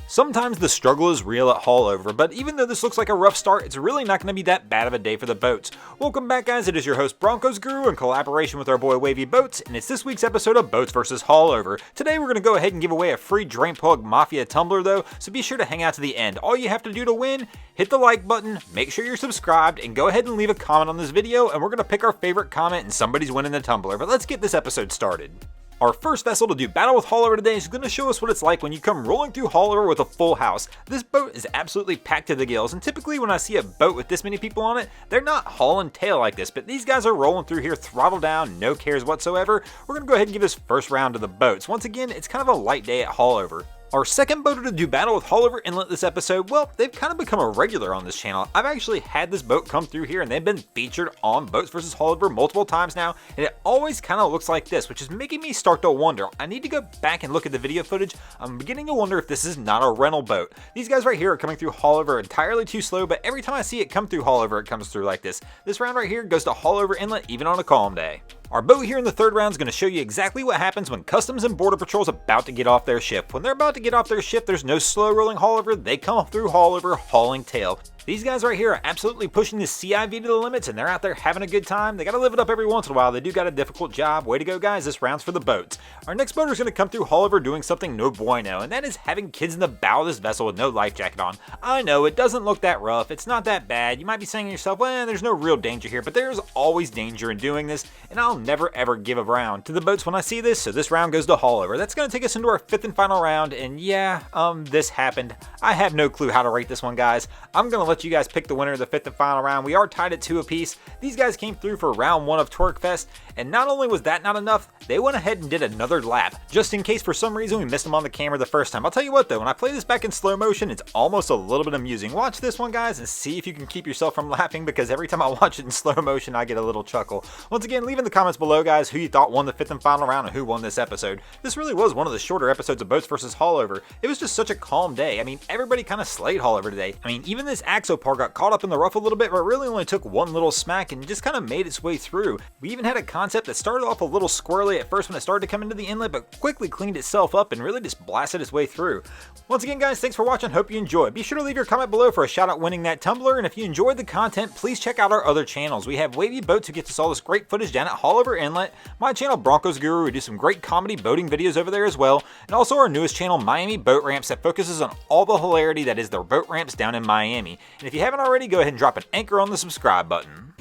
Sometimes the struggle is real at Haulover, but even though this looks like a rough start, it's really not going to be that bad of a day for the boats. Welcome back, guys. It is your host Broncos Guru in collaboration with our boy Wavy Boats, and it's this week's episode of Boats vs. Haulover. Today we're going to go ahead and give away a free Drain Plug Mafia tumbler though, so be sure to hang out to the end. All you have to do to win, hit the like button, make sure you're subscribed, and go ahead and leave a comment on this video, and we're going to pick our favorite comment and somebody's winning the tumbler. But let's get this episode started. Our first vessel to do battle with Haulover today is going to show us what it's like when you come rolling through Haulover with a full house. This boat is absolutely packed to the gills, and typically when I see a boat with this many people on it, they're not hauling tail like this, but these guys are rolling through here throttle down, no cares whatsoever. We're going to go ahead and give this first round to the boats. Once again, it's kind of a light day at Haulover. Our second boater to do battle with Haulover Inlet this episode, well, they've kind of become a regular on this channel. I've actually had this boat come through here and they've been featured on Boats vs. Haulover multiple times now, and it always kind of looks like this, which is making me start to wonder. I need to go back and look at the video footage. I'm beginning to wonder if this is not a rental boat. These guys right here are coming through Haulover entirely too slow, but every time I see it come through Haulover, it comes through like this. This round right here goes to Haulover Inlet even on a calm day. Our boat here in the third round is going to show you exactly what happens when Customs and Border Patrol is about to get off their ship. When they're about to get off their ship, there's no slow rolling Haulover, they come through Haulover hauling tail. These guys right here are absolutely pushing the CIV to the limits, and they're out there having a good time. They got to live it up every once in a while. They do got a difficult job. Way to go, guys. This round's for the boats. Our next boater is going to come through Haulover doing something no bueno, and that is having kids in the bow of this vessel with no life jacket on. I know, it doesn't look that rough. It's not that bad. You might be saying to yourself, well, there's no real danger here, but there's always danger in doing this, and I'll never ever give a round to the boats when I see this, so this round goes to Haulover. That's going to take us into our fifth and final round, and yeah, this happened. I have no clue how to rate this one, guys. I'm going to let you guys pick the winner of the fifth and final round. We are tied at 2 apiece. These guys came through for round 1 of Twerk Fest, and not only was that not enough, they went ahead and did another lap, just in case for some reason we missed them on the camera the first time. I'll tell you what though, when I play this back in slow motion, it's almost a little bit amusing. Watch this one, guys, and see if you can keep yourself from laughing, because every time I watch it in slow motion, I get a little chuckle. Once again, leave in the comments below, guys, who you thought won the fifth and final round and who won this episode. This really was one of the shorter episodes of Boats vs. Haulover. It was just such a calm day. I mean, everybody kind of slayed Haulover today. I mean, even this Axopar got caught up in the rough a little bit, but really only took one little smack and just kind of made its way through. We even had a concept that started off a little squirrely at first when it started to come into the inlet, but quickly cleaned itself up and really just blasted its way through. Once again, guys, thanks for watching. Hope you enjoyed. Be sure to leave your comment below for a shout out winning that tumbler, and if you enjoyed the content, please check out our other channels. We have Wavy Boats, who gets us all this great footage down at Haulover Inlet, my channel Broncos Guru, who do some great comedy boating videos over there as well, and also our newest channel Miami Boat Ramps, that focuses on all the hilarity that is their boat ramps down in Miami. And if you haven't already, go ahead and drop an anchor on the subscribe button.